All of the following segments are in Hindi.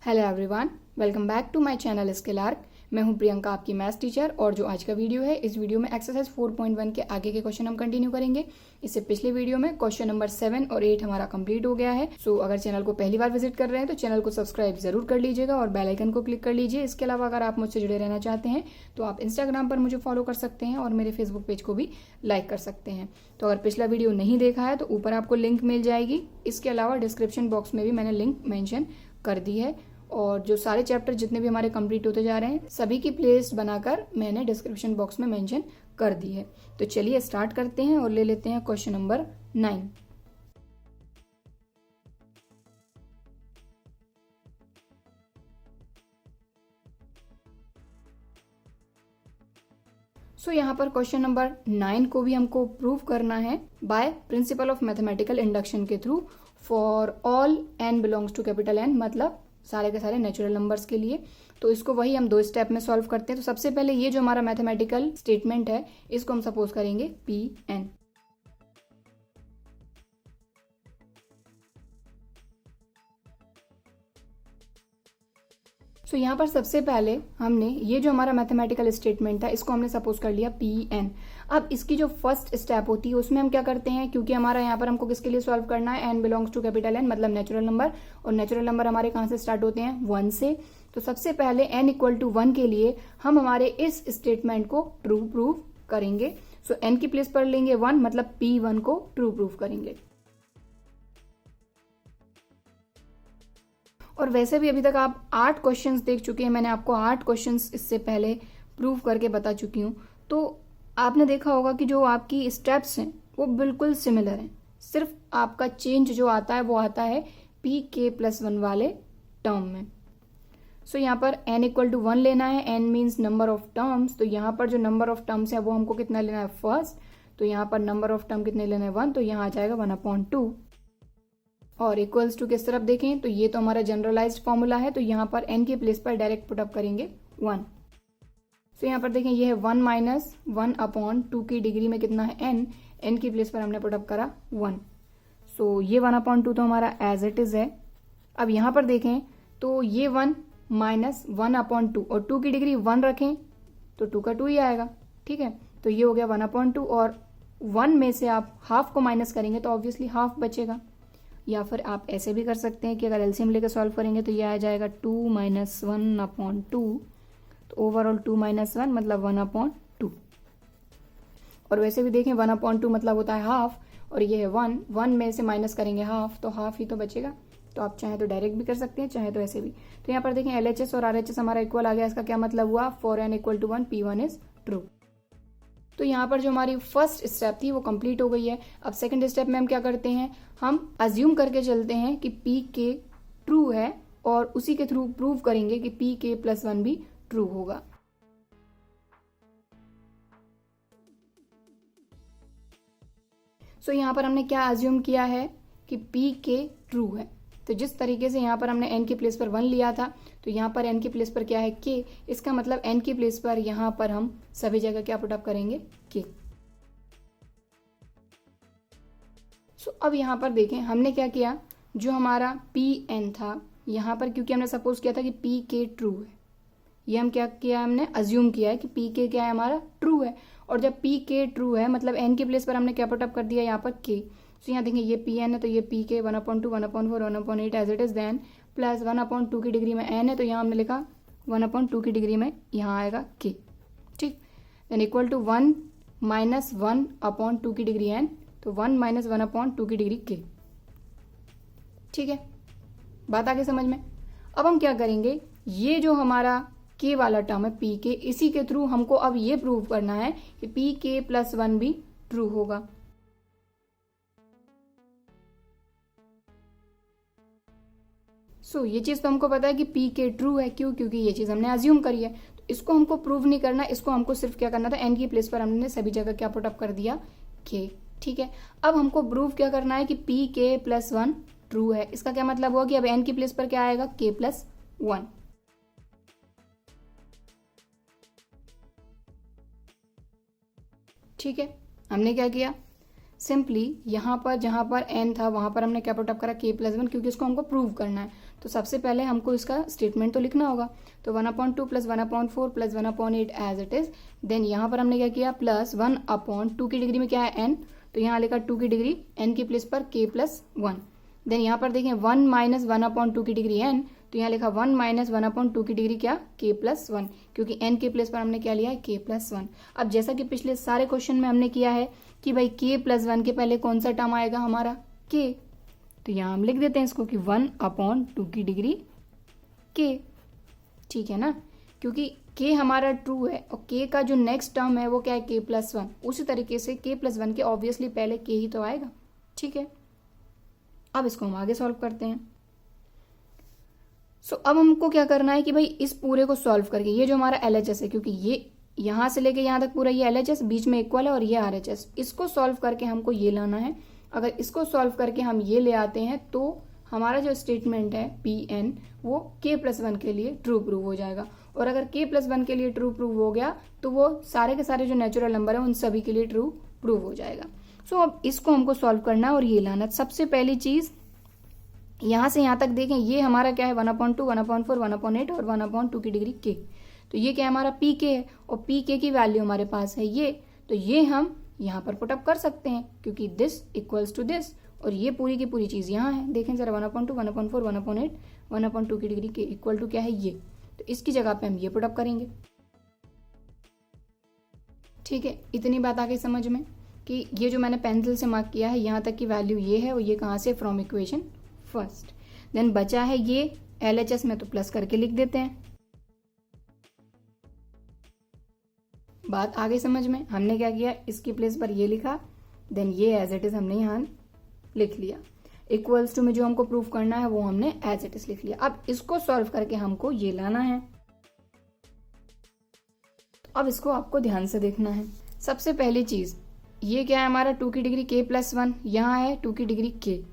Hello everyone, welcome back to my channel skill arc. मैं हूं प्रियंका, आपकी मैथ्स टीचर। और जो आज का वीडियो है, इस वीडियो में एक्सरसाइज 4.1 के आगे के क्वेश्चन हम कंटिन्यू करेंगे। इससे पिछले वीडियो में क्वेश्चन नंबर 7 और 8 हमारा कंप्लीट हो गया है। सो अगर चैनल को पहली बार विजिट कर रहे हैं तो चैनल को सब्सक्राइब जरूर कर लीजिएगा और बेल आइकन को क्लिक कर लीजिए। इसके अलावा अगर आप मुझसे जुड़े रहना चाहते हैं तो आप इंस्टाग्राम पर मुझे फॉलो कर सकते हैं और मेरे फेसबुक पेज को भी लाइक कर सकते हैं। तो अगर पिछला वीडियो नहीं देखा है तो ऊपर आपको लिंक मिल जाएगी। इसके अलावा डिस्क्रिप्शन बॉक्स में भी मैंने लिंक मेंशन कर दी है और जो सारे चैप्टर जितने भी हमारे कंप्लीट होते जा रहे हैं सभी की प्लेलिस्ट बनाकर मैंने डिस्क्रिप्शन बॉक्स में मेंशन कर दी है। तो चलिए स्टार्ट करते हैं और ले लेते हैं क्वेश्चन नंबर 9। सो यहाँ पर क्वेश्चन नंबर 9 को भी हमको प्रूव करना है by principle of mathematical induction के through for all n belongs to capital N, मतलब सारे के सारे नेचुरल नंबर्स के लिए। तो इसको वही हम 2 स्टेप में सॉल्व करते हैं। तो सबसे पहले ये जो हमारा मैथमेटिकल स्टेटमेंट है इसको हम सपोज करेंगे Pn। सो यहाँ पर सबसे पहले हमने ये जो हमारा मैथमेटिकल स्टेटमेंट था इसको हमने सपोज कर लिया Pn। अब इसकी जो फर्स्ट स्टेप होती है उसमें हम क्या करते हैं, क्योंकि हमारा यहाँ पर हमको किसके लिए सॉल्व करना है, n belongs to capital N, मतलब नेचुरल नंबर। और नेचुरल नंबर हमारे कहाँ से स्टार्ट होते हैं, 1 से। तो सबसे पहले n इक्वल टू 1 के लिए हम हमारे इस स्टेटमेंट को ट्रू प्रूव करेंगे। सो n की प्लेस पर लेंगे 1, मतलब P1 को ट्रू प्रूव करेंगे। और वैसे भी अभी तक आप 8 क्वेश्चंस देख चुके हैं। मैंने आपको 8 क्वेश्चंस इससे पहले प्रूव करके बता चुकी हूँ। तो आपने देखा होगा कि जो आपकी स्टेप्स हैं वो बिल्कुल सिमिलर हैं। सिर्फ आपका चेंज जो आता है वो आता है pk+1 वाले टर्म में। सो यहाँ पर n इक्वल टू 1 लेना है। n means number of terms. तो यहाँ पर जो नंबर ऑफ टर्म्स है वो हमको कितना लेना है, फर्स्ट। तो यहाँ पर नंबर ऑफ टर्म कितने लेना है, 1। तो यहाँ आ जाएगा 1/2। और इक्वल्स टू किस तरफ देखें तो ये तो हमारा जनरलाइज्ड फॉर्मूला है। तो यहाँ पर n की प्लेस पर डायरेक्ट पुटअप करेंगे 1। सो यहाँ पर देखें ये है 1 माइनस 1/2 की डिग्री में कितना है n की प्लेस पर हमने पुटअप करा 1। सो ये 1/2 तो हमारा एज इट इज है। अब यहाँ पर देखें तो ये 1 माइनस 1/2 और 2 की डिग्री 1 रखें तो 2 का 2 ही आएगा। ठीक है, तो ये हो गया 1/2 और 1 में से आप हाफ को माइनस करेंगे तो ऑब्वियसली हाफ बचेगा। या फिर आप ऐसे भी कर सकते हैं कि अगर एलसीएम लेकर सॉल्व करेंगे तो ये आ जाएगा 2 माइनस 1/2। तो ओवरऑल 2 माइनस 1 मतलब 1/2। और वैसे भी देखें 1/2 मतलब होता है हाफ और ये है 1 में से माइनस करेंगे हाफ तो हाफ ही तो बचेगा। तो आप चाहे तो डायरेक्ट भी कर सकते हैं, चाहे तो ऐसे भी। तो यहाँ पर देखें LHS और RHS हमारा इक्वल आ गया। इसका क्या मतलब हुआ, for n equal to 1 P1 is true. तो यहाँ पर जो हमारी फर्स्ट स्टेप थी वो कंप्लीट हो गई है। अब सेकंड स्टेप में हम क्या करते हैं, हम अज्यूम करके चलते हैं कि Pk ट्रू है और उसी के थ्रू प्रूव करेंगे कि Pk+1 भी ट्रू होगा। सो यहाँ पर हमने क्या अज्यूम किया है कि Pk ट्रू है। तो जिस तरीके से यहाँ पर हमने n की प्लेस पर 1 लिया था तो यहाँ पर n की प्लेस पर क्या है, k। इसका मतलब n की प्लेस पर यहाँ पर हम सभी जगह क्या पुटअप करेंगे, k। सो अब यहाँ पर देखें हमने क्या किया, जो हमारा Pn था यहाँ पर, क्योंकि हमने सपोज किया था कि Pk ट्रू है, ये हम क्या किया, हमने अज्यूम किया है कि Pk क्या है, हमारा ट्रू है। और जब Pk ट्रू है मतलब n की प्लेस पर हमने क्या पुटअप कर दिया, यहाँ पर k। तो यहाँ देखें ये Pn है तो ये Pk 1/2 1/4 1/8 as it is then plus 1/2 की डिग्री में n है तो यहाँ हमने लिखा 1/2 की डिग्री में यहाँ आएगा k। ठीक, देन इक्वल टू 1 माइनस 1/2 की डिग्री n, तो 1 माइनस 1/2 की डिग्री k। ठीक है, बात आगे समझ में। अब हम क्या करेंगे, ये जो हमारा k वाला टर्म है Pk, इसी के थ्रू हमको अब ये प्रूव करना है कि Pk+1 भी ट्रू होगा। सो ये चीज तो हमको पता है कि Pk ट्रू है, क्यों, क्योंकि ये चीज हमने अज्यूम करी है। तो इसको हमको प्रूव नहीं करना, इसको हमको सिर्फ क्या करना था, n की प्लेस पर हमने सभी जगह क्या पुटअप कर दिया, k। ठीक है, अब हमको प्रूव क्या करना है कि Pk+1 ट्रू है। इसका क्या मतलब हुआ कि अब n की प्लेस पर क्या आएगा, k+1। ठीक है, हमने क्या किया, सिंपली यहाँ पर जहाँ पर n था वहां पर हमने क्या पुटअप करा k+1, क्योंकि इसको हमको प्रूव करना है। तो सबसे पहले हमको इसका स्टेटमेंट तो लिखना होगा। तो 1/2 plus 1/4 plus 1/8 as it is. Then यहाँ पर हमने क्या किया, प्लस 1/2 की डिग्री में क्या है n, तो यहाँ लिखा 2 की डिग्री n की प्लेस पर k प्लस 1। देन यहाँ पर देखें 1 माइनस 1/2 की डिग्री n, तो यहाँ लिखा 1 माइनस 1/2 की डिग्री क्या, k प्लस 1, क्योंकि n के प्लेस पर हमने क्या लिया है, k प्लस 1। अब जैसा कि पिछले सारे क्वेश्चन में हमने किया है कि भाई k प्लस 1 के पहले कौन सा टर्म आएगा हमारा, k, तो यहाँ हम लिख देते हैं इसको कि 1/2 की डिग्री k, ठीक है ना, क्योंकि k हमारा ट्रू है और k का जो नेक्स्ट टर्म है वो क्या है, k प्लस 1। उसी तरीके से k प्लस 1 के ऑब्वियसली पहले k ही तो आएगा, ठीक है। अब इसको हम आगे सॉल्व करते हैं। सो अब हमको क्या करना है कि भाई इस पूरे को सॉल्व करके, ये जो हमारा LHS है, क्योंकि ये यहाँ से लेके यहाँ तक पूरा ये LHS बीच में इक्वल है और ये RHS, इसको सॉल्व करके हमको ये लाना है। अगर इसको सॉल्व करके हम ये ले आते हैं तो हमारा जो स्टेटमेंट है Pn वो k प्लस 1 के लिए ट्रू प्रूव हो जाएगा। और अगर k प्लस 1 के लिए ट्रू प्रूव हो गया तो वो सारे के सारे जो नेचुरल नंबर है उन सभी के लिए ट्रू प्रूव हो जाएगा। सो अब इसको हमको सॉल्व करना है और ये लाना। सबसे पहली चीज यहां से यहां तक देखें, ये हमारा क्या है 1/2, 1/4, 1/8 और 1/2 की डिग्री k। तो ये क्या है, हमारा pk है और pk की वैल्यू हमारे पास है ये, तो ये हम यहाँ पर पुटअप कर सकते हैं क्योंकि दिस इक्वल्स टू दिस, और ये पूरी की पूरी चीज यहाँ है। देखें जरा 1/2, 1/4, 1/8, 1/2 की डिग्री k इक्वल टू क्या है ये, तो इसकी जगह पे हम ये पुटअप करेंगे, ठीक है। इतनी बात आ गई समझ में कि ये जो मैंने पेंसिल से मार्क किया है यहाँ तक की वैल्यू ये है और ये कहाँ से, फ्रॉम इक्वेशन फर्स्ट। देन बचा है ये LHS में, तो प्लस करके लिख देते हैं। बात आ गई समझ में। हमने क्या किया, इसकी प्लेस पर ये लिखा, देन ये एज इट इज हमने यहाँ लिख लिया। इक्वल्स टू में जो हमको प्रूफ करना है वो हमने एज इट इज लिख लिया। अब इसको सॉल्व करके हमको ये लाना है। अब इसको आपको ध्यान से देखना है। सबसे पहली चीज ये क्या है, हमारा 2 की डिग्री k प्लस 1, यहाँ है 2 की डिग्री k,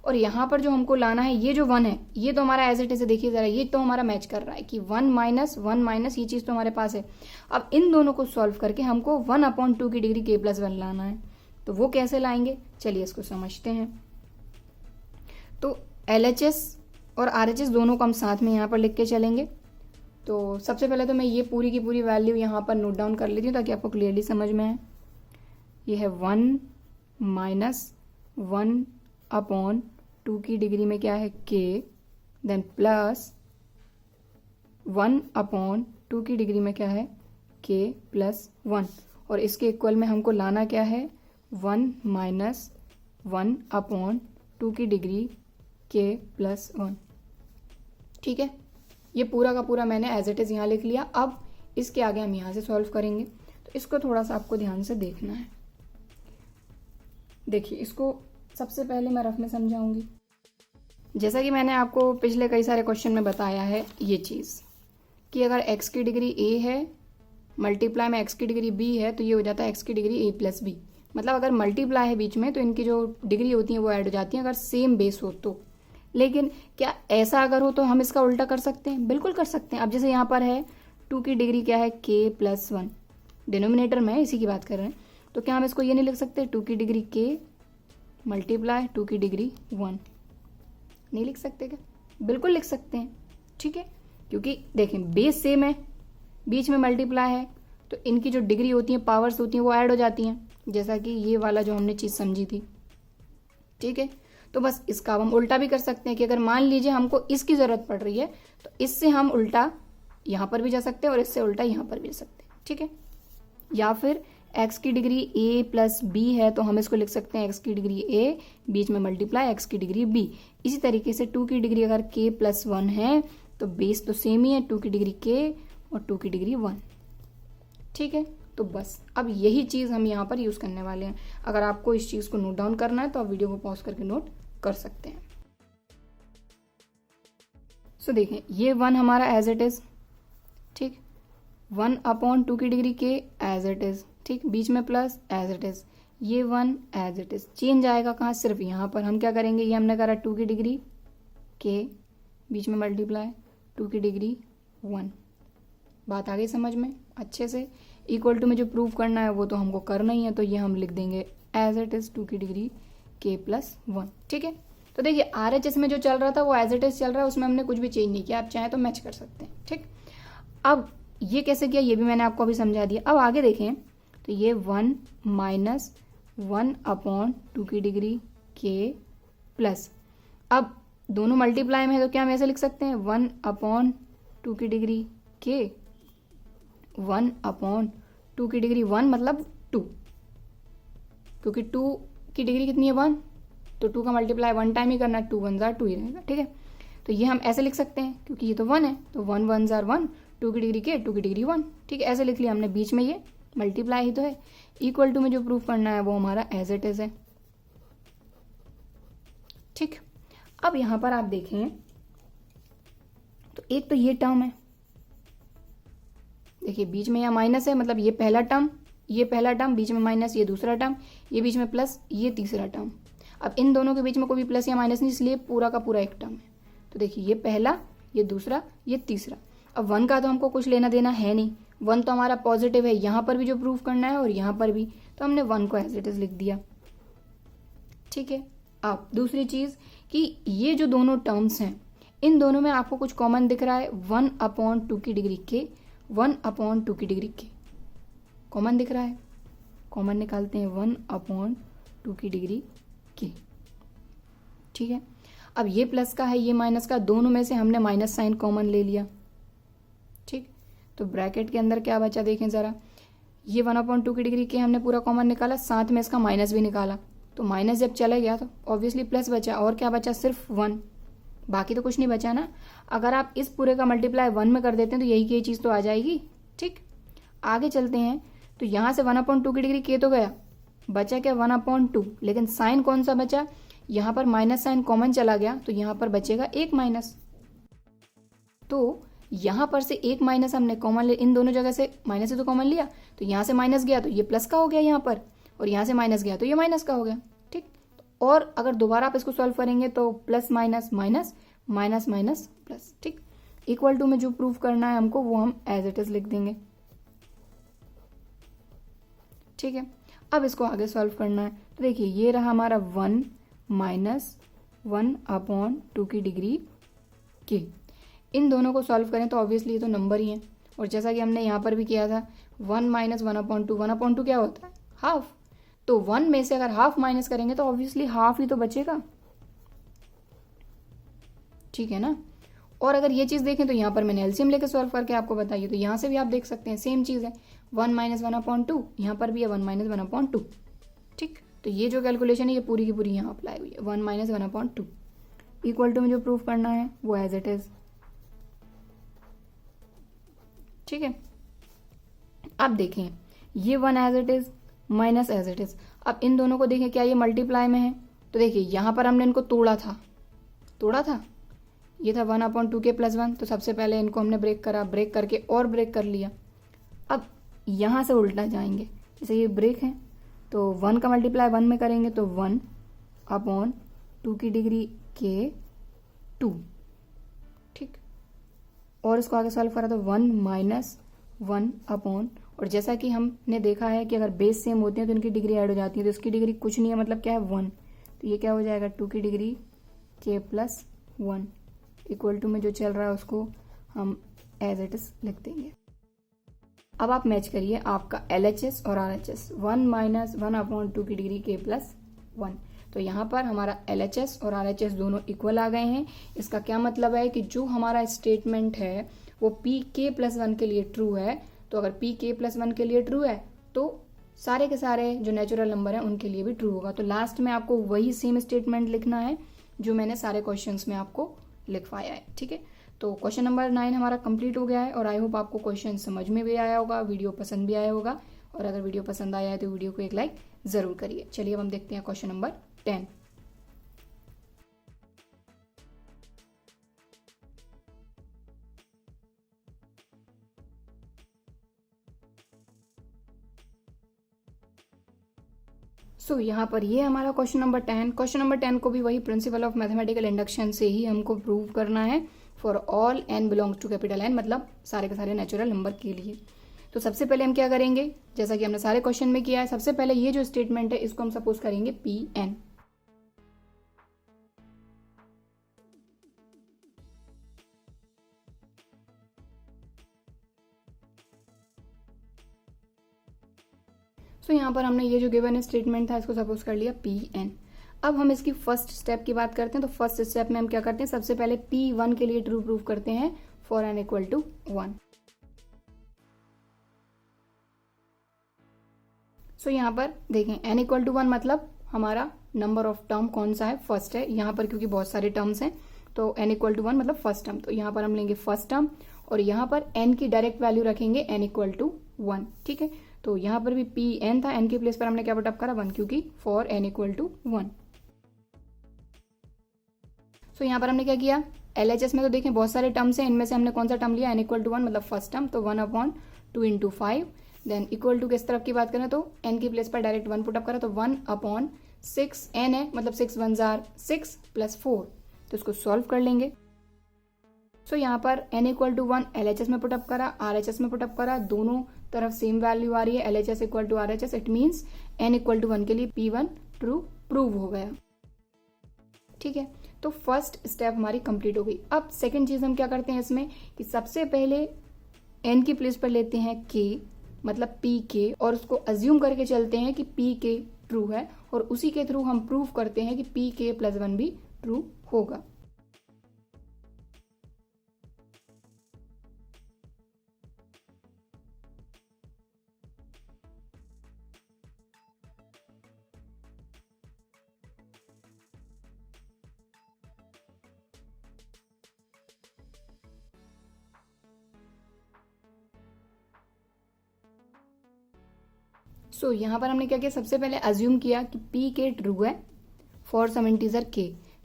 और यहाँ पर जो हमको लाना है ये जो 1 है, ये तो हमारा एज इट इज, देखिए जरा ये तो हमारा मैच कर रहा है कि 1 माइनस 1 माइनस, ये चीज तो हमारे पास है। अब इन दोनों को सॉल्व करके हमको 1/2 की डिग्री k प्लस 1 लाना है। तो वो कैसे लाएंगे, चलिए इसको समझते हैं। तो LHS और RHS दोनों को हम साथ में यहाँ पर लिख के चलेंगे। तो सबसे पहले तो मैं ये पूरी की पूरी वैल्यू यहाँ पर नोट डाउन कर लेती हूँ ताकि आपको क्लियरली समझ में आए। ये है 1 माइनस 1/2 की डिग्री में क्या है k, देन प्लस 1/2 की डिग्री में क्या है k प्लस 1, और इसके इक्वल में हमको लाना क्या है 1 माइनस 1/2 की डिग्री k प्लस 1, ठीक है। ये पूरा का पूरा मैंने एज इट इज यहाँ लिख लिया। अब इसके आगे हम यहाँ से सॉल्व करेंगे, तो इसको थोड़ा सा आपको ध्यान से देखना है। देखिए इसको सबसे पहले मैं रफ में समझाऊंगी। जैसा कि मैंने आपको पिछले कई सारे क्वेश्चन में बताया है ये चीज़ कि अगर x की डिग्री a है मल्टीप्लाई में x की डिग्री b है तो ये हो जाता है x की डिग्री a प्लस b। मतलब अगर मल्टीप्लाई है बीच में तो इनकी जो डिग्री होती है वो ऐड हो जाती है अगर सेम बेस हो तो। लेकिन क्या ऐसा अगर हो तो हम इसका उल्टा कर सकते हैं, बिल्कुल कर सकते हैं। अब जैसे यहाँ पर है 2 की डिग्री क्या है k प्लस 1, डिनोमिनेटर में इसी की बात कर रहे हैं, तो क्या हम इसको ये नहीं लिख सकते 2 की डिग्री k मल्टीप्लाई 2 की डिग्री 1, नहीं लिख सकते क्या, बिल्कुल लिख सकते हैं, ठीक है। क्योंकि देखें बेस सेम है, बीच में मल्टीप्लाई है, तो इनकी जो डिग्री होती है, पावर्स होती हैं वो ऐड हो जाती हैं, जैसा कि ये वाला जो हमने चीज़ समझी थी, ठीक है। तो बस इसका हम उल्टा भी कर सकते हैं कि अगर मान लीजिए हमको इसकी ज़रूरत पड़ रही है तो इससे हम उल्टा यहाँ पर भी जा सकते हैं और इससे उल्टा यहाँ पर भी जा सकते हैं, ठीक है। या फिर x की डिग्री a प्लस b है तो हम इसको लिख सकते हैं x की डिग्री a बीच में मल्टीप्लाई x की डिग्री b। इसी तरीके से 2 की डिग्री अगर k प्लस 1 है तो बेस तो सेम ही है, 2 की डिग्री k और 2 की डिग्री 1, ठीक है। तो बस अब यही चीज़ हम यहाँ पर यूज़ करने वाले हैं। अगर आपको इस चीज़ को नोट डाउन करना है तो आप वीडियो को पॉज करके नोट कर सकते हैं। सो देखें ये 1 हमारा एज इट इज़, ठीक, 1/2 की degree k as it is, ठीक, बीच में प्लस एज इट इज़, ये 1 एज इट इज़। चेंज आएगा कहाँ, सिर्फ यहाँ पर। हम क्या करेंगे, ये हमने करा 2 की डिग्री k बीच में मल्टीप्लाई 2 की डिग्री 1। बात आ गई समझ में अच्छे से। इक्वल टू में जो प्रूव करना है वो तो हमको करना ही है, तो ये हम लिख देंगे एज इट इज़ 2 की डिग्री k प्लस 1, ठीक है। तो देखिए RHS में जो चल रहा था वो एज इट इज चल रहा है, उसमें हमने कुछ भी चेंज नहीं किया, आप चाहें तो मैच कर सकते हैं। ठीक, अब ये कैसे किया ये भी मैंने आपको अभी समझा दिया। अब आगे देखें तो ये 1 माइनस 1/2 की डिग्री के प्लस, अब दोनों मल्टीप्लाई में है तो क्या हम ऐसे लिख सकते हैं 1/2 की डिग्री के 1/2 की डिग्री 1 मतलब 2, क्योंकि 2 की डिग्री कितनी है 1, तो 2 का मल्टीप्लाई 1 टाइम ही करना, 2 1 जार 2 ही रहेगा। ठीक है, तो ये हम ऐसे लिख सकते हैं क्योंकि ये तो 1 है, तो 1 1 जार 1, 2 की डिग्री के 2 की डिग्री 1। ठीक है, ऐसे लिख लिया हमने, बीच में ये मल्टीप्लाई ही तो है। इक्वल टू में जो प्रूफ करना है वो हमारा एज इट इज है। ठीक, अब यहां पर आप देखें तो एक तो ये टर्म है, देखिए बीच में यहाँ माइनस है, मतलब ये पहला टर्म, ये पहला टर्म, बीच में माइनस, ये दूसरा टर्म, ये बीच में प्लस, ये तीसरा टर्म। अब इन दोनों के बीच में कोई भी प्लस या माइनस नहीं, इसलिए पूरा का पूरा एक टर्म है। तो देखिए ये पहला, ये दूसरा, ये तीसरा। अब 1 का तो हमको कुछ लेना देना है नहीं, 1 तो हमारा पॉजिटिव है, यहाँ पर भी जो प्रूफ करना है और यहाँ पर भी, तो हमने 1 को एज इट इज लिख दिया। ठीक है, अब दूसरी चीज कि ये जो दोनों टर्म्स हैं इन दोनों में आपको कुछ कॉमन दिख रहा है, 1/2 की डिग्री के 1/2 की डिग्री के कॉमन दिख रहा है, कॉमन निकालते हैं 1/2 की डिग्री के। ठीक है, अब ये प्लस का है, ये माइनस का, दोनों में से हमने माइनस साइन कॉमन ले लिया। ठीक, तो ब्रैकेट के अंदर क्या बचा देखें जरा, ये 1/2 की डिग्री के हमने पूरा कॉमन निकाला, साथ में इसका माइनस भी निकाला, तो माइनस जब चला गया तो ऑब्वियसली प्लस बचा, और क्या बचा सिर्फ 1, बाकी तो कुछ नहीं बचा ना। अगर आप इस पूरे का मल्टीप्लाई 1 में कर देते हैं तो यही की चीज तो आ जाएगी। ठीक, आगे चलते हैं, तो यहां से 1/2 की डिग्री के तो गया, बचा क्या 1/2, लेकिन साइन कौन सा बचा, यहां पर माइनस साइन कॉमन चला गया, तो यहां पर बचेगा एक माइनस। तो यहां पर से एक माइनस हमने कॉमन ले, इन दोनों जगह से माइनस से तो कॉमन लिया, तो यहां से माइनस गया तो ये प्लस का हो गया यहाँ पर, और यहां से माइनस गया तो ये माइनस का हो गया। ठीक, और अगर दोबारा आप इसको सॉल्व करेंगे तो plus minus minus minus minus plus. ठीक, इक्वल टू में जो प्रूफ करना है हमको वो हम एज इट इज लिख देंगे। ठीक है, अब इसको आगे सॉल्व करना है, तो देखिए ये रहा हमारा 1 माइनस 1/2 की डिग्री के। इन दोनों को सॉल्व करें तो ऑब्वियसली ये तो नंबर ही है, और जैसा कि हमने यहाँ पर भी किया था 1 माइनस 1/2, 1/2 क्या होता है हाफ, तो 1 में से अगर हाफ माइनस करेंगे तो ऑब्वियसली हाफ ही तो बचेगा। ठीक है ना, और अगर ये चीज देखें तो यहाँ पर मैंने एलसीएम लेके सॉल्व करके आपको बताइए, तो यहाँ से भी आप देख सकते हैं सेम चीज है, 1 माइनस 1/2, यहाँ पर भी है 1 माइनस 1/2। ठीक, तो ये जो कैलकुलेशन है ये पूरी की पूरी यहाँ अप्लाई हुई है, 1 माइनस 1/2। इक्वल टू में जो प्रूफ करना है वो एज इट इज। ठीक है, अब देखें ये 1 as it is minus as it is, अब इन दोनों को देखें क्या ये मल्टीप्लाई में है, तो देखिए यहाँ पर हमने इनको तोड़ा था, ये था 1/2 के प्लस 1, तो सबसे पहले इनको हमने ब्रेक करा, ब्रेक करके और ब्रेक कर लिया। अब यहाँ से उल्टा जाएंगे, जैसे ये ब्रेक है तो 1 का मल्टीप्लाई 1 में करेंगे तो 1/2 की डिग्री के 2। ठीक, और इसको आगे सॉल्व करा तो 1 माइनस 1/, और जैसा कि हमने देखा है कि अगर बेस सेम होते हैं तो इनकी डिग्री ऐड हो जाती है, तो इसकी डिग्री कुछ नहीं है, मतलब क्या है 1, तो ये क्या हो जाएगा 2 की डिग्री के प्लस 1। इक्वल टू में जो चल रहा है उसको हम एज इट इज लिख देंगे। अब आप मैच करिए आपका LHS और RHS, 1 माइनस 1/2 की डिग्री के प्लस 1, तो यहाँ पर हमारा LHS और RHS दोनों इक्वल आ गए हैं। इसका क्या मतलब है कि जो हमारा स्टेटमेंट है वो PK+1 के लिए ट्रू है, तो अगर PK+1 के लिए ट्रू है तो सारे के सारे जो नेचुरल नंबर हैं उनके लिए भी ट्रू होगा। तो लास्ट में आपको वही सेम स्टेटमेंट लिखना है जो मैंने सारे क्वेश्चंस में आपको लिखवाया है। ठीक है, तो क्वेश्चन नंबर 9 हमारा कंप्लीट हो गया है, और आई होप आपको क्वेश्चन समझ में भी आया होगा, वीडियो पसंद भी आया होगा, और अगर वीडियो पसंद आया है तो वीडियो को एक लाइक जरूर करिए। चलिए अब हम देखते हैं क्वेश्चन नंबर 10। सो यहाँ पर ये हमारा क्वेश्चन नंबर 10। क्वेश्चन नंबर 10 को भी वही प्रिंसिपल ऑफ मैथमेटिकल इंडक्शन से ही हमको प्रूव करना है for all n belongs to capital N, मतलब सारे के सारे नेचुरल नंबर के लिए। तो सबसे पहले हम क्या करेंगे, जैसा कि हमने सारे क्वेश्चन में किया है, सबसे पहले ये जो स्टेटमेंट है इसको हम सपोज करेंगे Pn। सो यहाँ पर हमने ये जो गिवन स्टेटमेंट था इसको सपोज कर लिया Pn। अब हम इसकी फर्स्ट स्टेप की बात करते हैं। तो फर्स्ट स्टेप में हम क्या करते हैं, सबसे पहले P1 के लिए ट्रू प्रूव करते हैं फॉर n इक्वल टू 1। सो यहाँ पर देखें n इक्वल टू 1 मतलब हमारा नंबर ऑफ टर्म कौन सा है, फर्स्ट है। यहाँ पर क्योंकि बहुत सारे टर्म्स हैं तो n इक्वल टू 1 मतलब फर्स्ट टर्म, तो यहाँ पर हम लेंगे फर्स्ट टर्म और यहाँ पर n की डायरेक्ट वैल्यू रखेंगे n इक्वल टू 1। ठीक है, तो यहाँ पर भी Pn था, n के प्लेस पर हमने क्या पुटअप करा 1, क्योंकि फॉर n इक्वल टू 1। सो यहाँ पर हमने क्या किया, LHS में तो देखें बहुत सारे टर्म्स हैं, इनमें से हमने कौन सा टर्म लिया n इक्वल टू 1 मतलब फर्स्ट टर्म, तो 1/2 इंटू 5। देन इक्वल टू किस तरफ की बात करें तो n की प्लेस पर डायरेक्ट 1 पुटअप करा तो 1/6 n है मतलब 6 1 जार 6 प्लस 4, तो इसको सॉल्व कर लेंगे। सो यहाँ पर n इक्वल टू 1 LHS में पुटअप करा, RHS में पुटअप करा, दोनों तरफ सेम वैल्यू आ रही है LHS equal to RHS, it means n equal to 1 के लिए P1 ट्रू प्रूव हो गया। ठीक है, तो फर्स्ट स्टेप हमारी कंप्लीट हो गई। अब सेकंड चीज हम क्या करते हैं इसमें कि सबसे पहले n की प्लेस पर लेते हैं k मतलब pk और उसको अज्यूम करके चलते हैं कि pk ट्रू है और उसी के थ्रू हम प्रूव करते हैं कि pk प्लस 1 भी ट्रू होगा। सो यहाँ पर हमने क्या किया, सबसे पहले अज्यूम किया कि पी के ट्रू है फॉर सम इंटीजर के।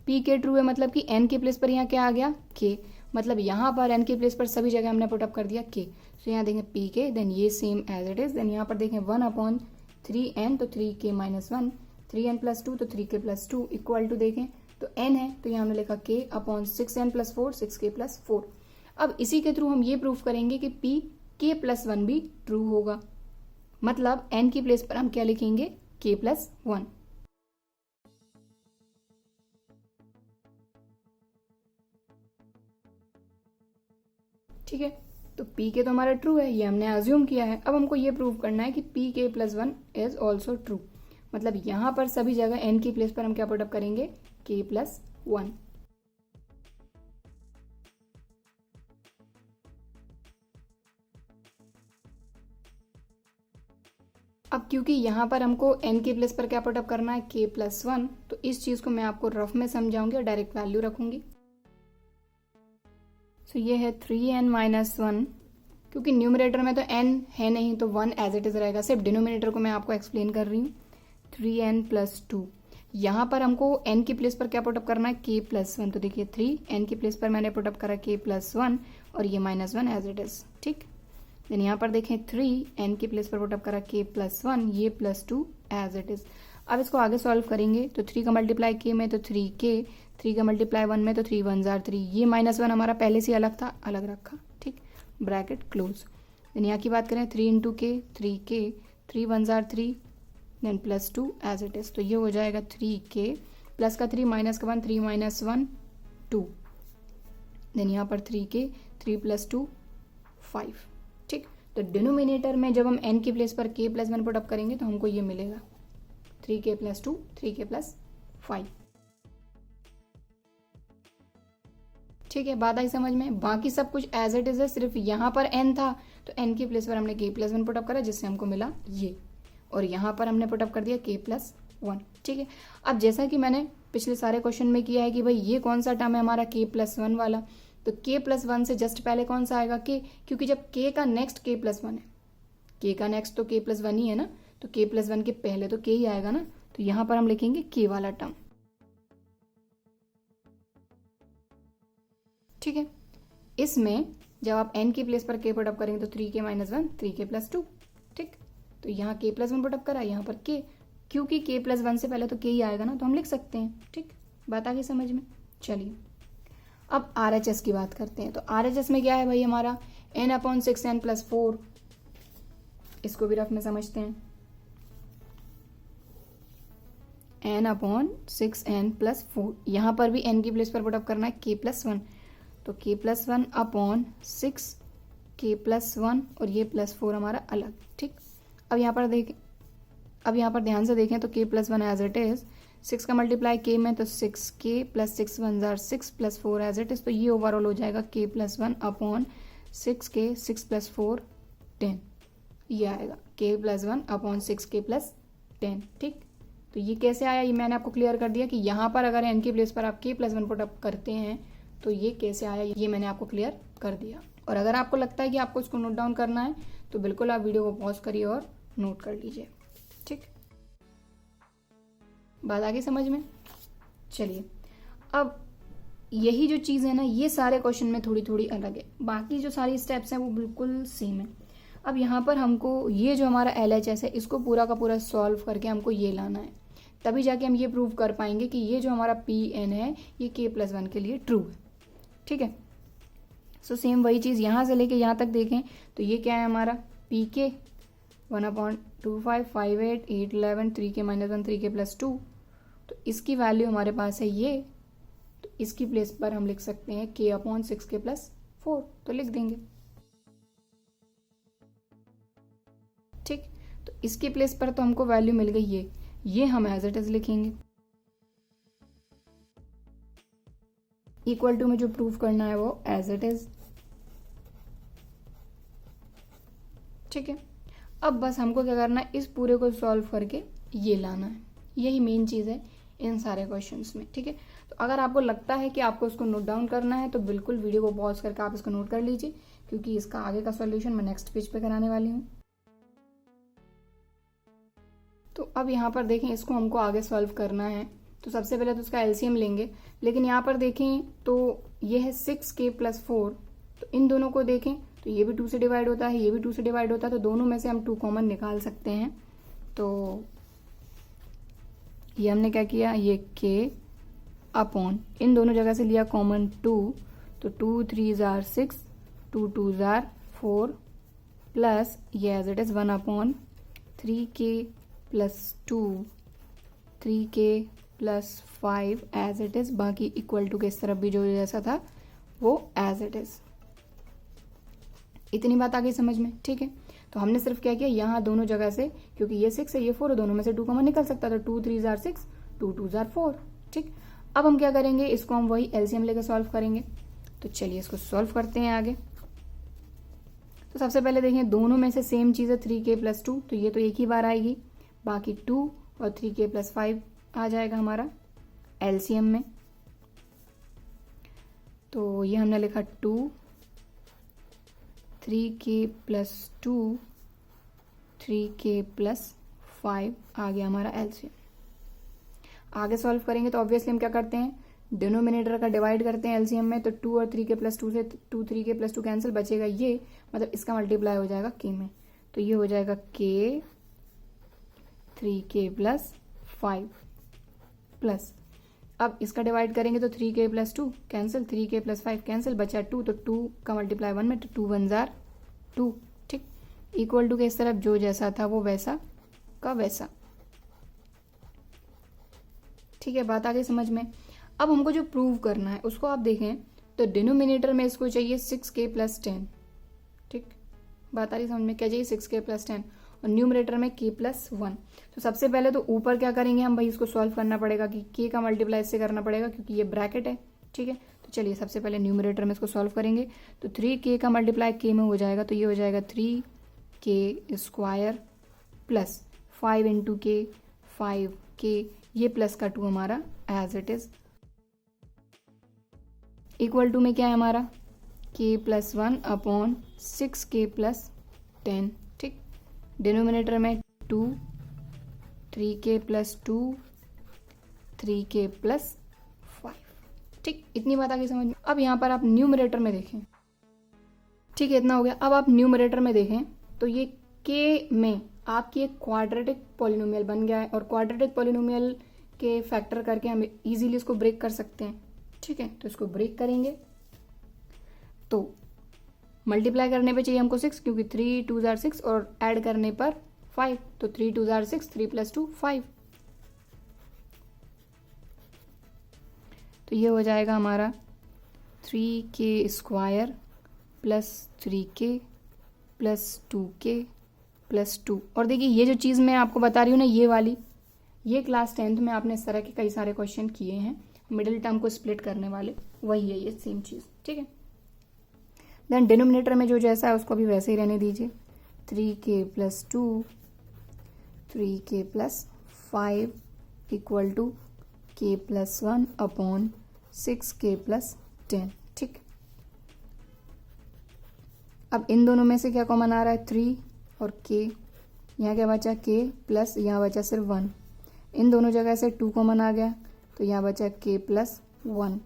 पी के ट्रू है मतलब कि एन के प्लेस पर यहाँ क्या आ गया के, मतलब यहाँ पर एन के प्लेस पर सभी जगह हमने पुटअप कर दिया के। सो यहाँ देखें पी के, देन ये same as it is, then यहाँ पर देखें 1/3n तो 3k माइनस 1, 3n प्लस 2 तो 3k प्लस 2 इक्वल टू देखें तो n है तो यहाँ हमने लिखा k/6n प्लस 4 6k प्लस 4। अब इसी के थ्रू हम ये प्रूव करेंगे कि पी के प्लस 1 भी ट्रू होगा, मतलब n की प्लेस पर हम क्या लिखेंगे k प्लस 1। ठीक है, तो p के तो हमारा ट्रू है, ये हमने अज्यूम किया है। अब हमको ये प्रूव करना है कि p k plus 1 is also true, मतलब यहां पर सभी जगह n की प्लेस पर हम क्या पुटअप करेंगे k प्लस 1। अब क्योंकि यहाँ पर हमको n के प्लेस पर क्या पुटअप करना है k प्लस 1, तो इस चीज को मैं आपको रफ में समझाऊंगी और डायरेक्ट वैल्यू रखूंगी। सो ये है 3n माइनस 1, क्योंकि न्यूमरेटर में तो n है नहीं तो 1 एज इट इज रहेगा, सिर्फ डिनोमिनेटर को मैं आपको एक्सप्लेन कर रही हूँ। 3n प्लस 2, यहाँ पर हमको n की प्लेस पर क्या पुटअप करना है k प्लस 1, तो देखिए 3 n की प्लेस पर मैंने पुटअप करा k प्लस 1 और ये माइनस 1 एज इट इज। ठीक, देन यहाँ पर देखें 3 n की प्लेस पर पुटअप करा k प्लस 1, ये प्लस 2 एज इट इज। अब इसको आगे सॉल्व करेंगे तो 3 का मल्टीप्लाई k में तो 3k, 3 का मल्टीप्लाई 1 में तो 3 1 जार 3, ये माइनस 1 हमारा पहले से अलग था, अलग रखा। ठीक, ब्रैकेट क्लोज। देन यहाँ की बात करें 3 इंटू के 3k, 3 1 जार 3, then plus 2 as it is, तो ये हो जाएगा 3k प्लस का 3 माइनस का 1, 3 माइनस 1 2, देन यहाँ पर 3k 3 प्लस 2 5। ठीक, तो डिनोमिनेटर में जब हम n की प्लेस पर k प्लस 1 पुटअप करेंगे तो हमको ये मिलेगा 3k प्लस 2, 3k प्लस 5। ठीक है, बात आई समझ में। बाकी सब कुछ एज इट इज है, सिर्फ यहाँ पर n था तो n की प्लेस पर हमने k प्लस 1 पुटअप करा जिससे हमको मिला ये, और यहाँ पर हमने पुटअप कर दिया k प्लस 1। ठीक है, अब जैसा कि मैंने पिछले सारे क्वेश्चन में किया है कि भाई ये कौन सा टर्म है हमारा k प्लस 1 वाला, तो k प्लस 1 से जस्ट पहले कौन सा आएगा k, क्योंकि जब k का नेक्स्ट k प्लस 1 है, k का नेक्स्ट तो k प्लस 1 ही है ना, तो k प्लस 1 के पहले तो k ही आएगा ना, तो यहाँ पर हम लिखेंगे k वाला टर्म। ठीक है, इसमें जब आप n की प्लेस पर k पुटअप करेंगे तो 3k माइनस 1, 3k प्लस 2। ठीक, तो यहाँ k प्लस 1 पुटअप करा, यहाँ पर k, क्योंकि k प्लस 1 से पहले तो k ही आएगा ना, तो हम लिख सकते हैं। ठीक, बात आ गई समझ में। चलिए अब RHS की बात करते हैं। तो RHS में क्या है भाई हमारा n/6n प्लस 4, इसको भी रफ में समझते हैं। n/6n प्लस 4, यहाँ पर भी n की प्लेस पर पुटअप करना है k प्लस 1, तो k प्लस 1/6 k प्लस 1 और ये प्लस 4 हमारा अलग। ठीक, अब यहाँ पर देखें अब यहाँ पर ध्यान से देखें तो k plus 1 as it is, 6 का मल्टीप्लाई k में तो 6k प्लस 6 1 जार 6 प्लस 4 एज इट इज़, तो ये ओवरऑल हो जाएगा k plus 1 upon 6k 6 plus 4 10, ये आएगा k plus 1 upon 6k plus 10। ठीक, तो ये कैसे आया ये मैंने आपको क्लियर कर दिया कि यहाँ पर अगर n के प्लेस पर आप k प्लस 1 पुट अप करते हैं तो ये कैसे आया ये मैंने आपको क्लियर कर दिया। और अगर आपको लगता है कि आपको इसको नोट डाउन करना है तो बिल्कुल आप वीडियो को पॉज करिए और नोट कर लीजिए। ठीक, बात आ गई समझ में। चलिए, अब यही जो चीज़ है ना, ये सारे क्वेश्चन में थोड़ी थोड़ी अलग है, बाकी जो सारी स्टेप्स हैं वो बिल्कुल सेम है। अब यहाँ पर हमको ये जो हमारा LHS है इसको पूरा का पूरा सॉल्व करके हमको ये लाना है, तभी जाके हम ये प्रूव कर पाएंगे कि ये जो हमारा PN है ये k प्लस 1 के लिए ट्रू है। ठीक है, सो सेम वही चीज़ यहाँ से लेके यहाँ तक देखें तो ये क्या है हमारा PK 1/25 5 8 8 11 3k minus 1 3k plus 2, तो इसकी वैल्यू हमारे पास है ये, तो इसकी प्लेस पर हम लिख सकते हैं k अपॉन 6k प्लस 4, तो लिख देंगे। ठीक, तो इसके प्लेस पर तो हमको वैल्यू मिल गई ये हम एज इट इज लिखेंगे। इक्वल टू में जो प्रूफ करना है वो एज इट इज। ठीक है, अब बस हमको क्या करना है, इस पूरे को सॉल्व करके ये लाना है, यही मेन चीज़ है इन सारे क्वेश्चंस में। ठीक है, तो अगर आपको लगता है कि आपको इसको नोट डाउन करना है तो बिल्कुल वीडियो को पॉज करके आप इसको नोट कर लीजिए, क्योंकि इसका आगे का सॉल्यूशन मैं नेक्स्ट पेज पे कराने वाली हूँ। तो अब यहाँ पर देखें, इसको हमको आगे सॉल्व करना है तो सबसे पहले तो उसका LCM लेंगे, लेकिन यहाँ पर देखें तो ये है 6k प्लस 4, तो इन दोनों को देखें तो ये भी 2 से डिवाइड होता है, ये भी 2 से डिवाइड होता है, तो दोनों में से हम 2 कॉमन निकाल सकते हैं। तो ये हमने क्या किया, ये k अपॉन इन दोनों जगह से लिया कॉमन 2, तो 2 3 जार 6 2 2 जार 4 प्लस ये as it is 1 upon 3k plus 2 3k plus 5 as it is, बाकी इक्वल टू के इस तरफ भी जो जैसा था वो एज इट इज। इतनी बात आ गई समझ में। ठीक है, तो हमने सिर्फ क्या किया, यहाँ दोनों जगह से, क्योंकि ये 6 है ये 4 है, दोनों में से 2 कॉमन निकल सकता, तो 2 3 जार 6 2 2 जार 4। ठीक, अब हम क्या करेंगे, इसको हम वही LCM लेकर सॉल्व करेंगे। तो चलिए इसको सॉल्व करते हैं आगे। तो सबसे पहले देखें, दोनों में से सेम चीज़ है 3k प्लस 2, तो ये तो एक ही बार आएगी, बाकी 2 और 3k प्लस 5 आ जाएगा हमारा LCM में। तो ये हमने लिखा 2 3k प्लस 2 3k प्लस 5 आ गया हमारा LCM। आगे सॉल्व करेंगे तो ऑब्वियसली हम क्या करते हैं, डिनोमिनेटर का डिवाइड करते हैं LCM में, तो 2 और 3k प्लस 2 से 2 3k प्लस 2 कैंसिल, बचेगा ये, मतलब इसका मल्टीप्लाई हो जाएगा k में, तो ये हो जाएगा k 3k प्लस 5 प्लस, अब इसका डिवाइड करेंगे तो 3k plus 2 cancel, 3k plus 5 cancel, बचा 2, तो 2 का मल्टीप्लाई 1 में, तो 2 1 जार 2। ठीक, इक्वल टू के इस तरफ जो जैसा था वो वैसा का वैसा। ठीक है, बात आ गई समझ में। अब हमको जो प्रूव करना है उसको आप देखें तो डिनोमिनेटर में इसको चाहिए 6k प्लस 10। ठीक, बात आ रही समझ में, क्या चाहिए 6k प्लस 10, और न्यूमरेटर में k प्लस 1। तो सबसे पहले तो ऊपर क्या करेंगे हम, भाई इसको सॉल्व करना पड़ेगा कि k का मल्टीप्लाई इससे करना पड़ेगा क्योंकि ये ब्रैकेट है। ठीक है, तो चलिए सबसे पहले न्यूमरेटर में इसको सॉल्व करेंगे, तो 3k का मल्टीप्लाई k में हो जाएगा, तो ये हो जाएगा 3k square plus 5 into k 5k, ये प्लस का 2 हमारा as it is, equal to में क्या है हमारा k plus 1 upon 6k plus 10। ठीक, डिनोमिनेटर में 2 3k प्लस 2 3k प्लस 5। ठीक, इतनी बात आगे समझ में। अब यहाँ पर आप न्यूमरेटर में देखें, ठीक है इतना हो गया। अब आप न्यूमरेटर में देखें तो ये k में आपकी एक क्वाड्रेटिक पॉलिनोमियल बन गया है, और क्वाड्रेटिक पॉलिनोमियल के फैक्टर करके हम इजीली इसको ब्रेक कर सकते हैं। ठीक है, तो इसको ब्रेक करेंगे तो मल्टीप्लाई करने पे चाहिए हमको 6, क्योंकि 3 2 जार 6 और ऐड करने पर 5, तो 3 2 जार 6 3 प्लस 2 5, तो ये हो जाएगा हमारा 3k square plus 3k plus 2k +2। और देखिए ये जो चीज़ मैं आपको बता रही हूँ ना, ये वाली, ये क्लास 10th में आपने इस तरह के कई सारे क्वेश्चन किए हैं, मिडिल टर्म को स्प्लिट करने वाले, वही है ये सेम चीज़, ठीक है। देन डिनोमिनेटर में जो जैसा है उसको भी वैसे ही रहने दीजिए, 3k + 2, 3k + 5 = k + 1 upon 6k + 10, ठीक। अब इन दोनों में से क्या कॉमन आ रहा है, 3 और k, यहाँ क्या बचा k प्लस यहाँ बचा सिर्फ 1, इन दोनों जगह से 2 कॉमन आ गया तो यहाँ बचा k + 1।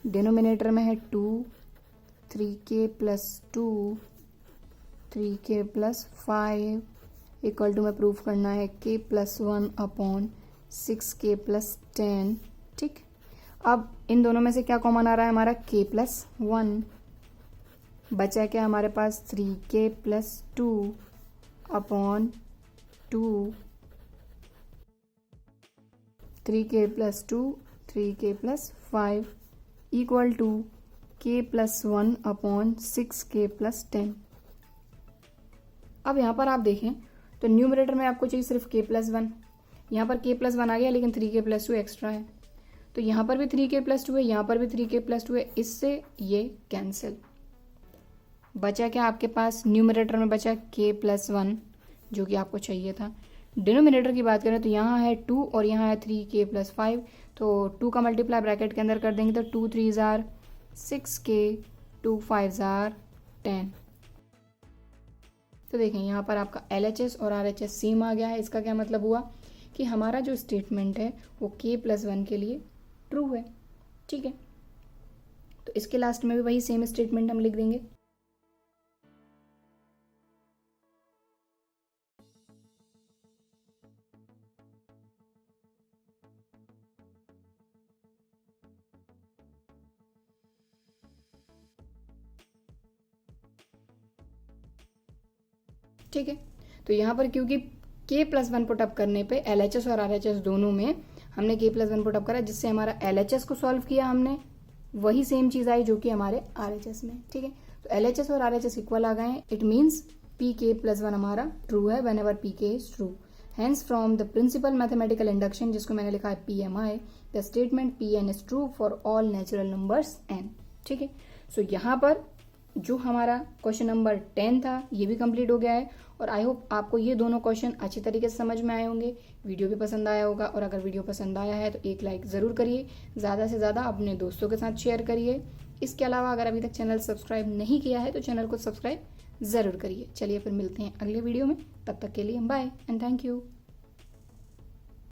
डिनोमिनेटर में है 2, 3k + 2, 3k + 5 = में प्रूफ करना है k + 1 अपॉन 6k + 10, ठीक। अब इन दोनों में से क्या कॉमन आ रहा है हमारा, k + 1, बचा क्या हमारे पास, 3k + 2 upon 2, 3k + 2, 3k + 5 = k + 1 upon 6k + 10। अब यहाँ पर आप देखें तो न्यूमरेटर में आपको चाहिए सिर्फ k + 1, यहाँ पर k + 1 आ गया लेकिन 3k + 2 एक्स्ट्रा है, तो यहाँ पर भी 3k + 2 है, यहाँ पर भी 3k + 2 है, इससे ये कैंसिल। बचा क्या आपके पास, न्यूमरेटर में बचा k + 1 जो कि आपको चाहिए था। डिनोमिनेटर की बात करें तो यहाँ है 2 और यहाँ है 3k + 5, तो 2 का मल्टीप्लाई ब्रैकेट के अंदर कर देंगे तो 2 3 = 6k, 2 5 = 10। तो देखें यहाँ पर आपका LHS और RHS सेम आ गया है। इसका क्या मतलब हुआ कि हमारा जो स्टेटमेंट है वो k + 1 के लिए ट्रू है, ठीक है। तो इसके लास्ट में भी वही सेम स्टेटमेंट हम लिख देंगे। ठीक है, तो यहाँ पर क्योंकि k + 1 पुटअप करने पे LHS और RHS दोनों में हमने k + 1 पुटअप करा, जिससे हमारा LHS को सॉल्व किया हमने, वही सेम चीज़ आई जो कि हमारे RHS में, ठीक है। तो LHS और RHS इक्वल आ गए हैं, इट मीन्स pk + 1 हमारा ट्रू है whenever pk is true. Hence from the principle mathematical induction, जिसको मैंने लिखा है PMI, the statement Pn is true for all natural numbers n, ठीक है। सो यहाँ पर जो हमारा क्वेश्चन नंबर 10 था ये भी कंप्लीट हो गया है, और आई होप आपको ये दोनों क्वेश्चन अच्छी तरीके से समझ में आए होंगे, वीडियो भी पसंद आया होगा। और अगर वीडियो पसंद आया है तो एक लाइक ज़रूर करिए, ज़्यादा से ज़्यादा अपने दोस्तों के साथ शेयर करिए। इसके अलावा अगर अभी तक चैनल सब्सक्राइब नहीं किया है तो चैनल को सब्सक्राइब ज़रूर करिए। चलिए फिर मिलते हैं अगले वीडियो में, तब तक के लिए बाय एंड थैंक यू।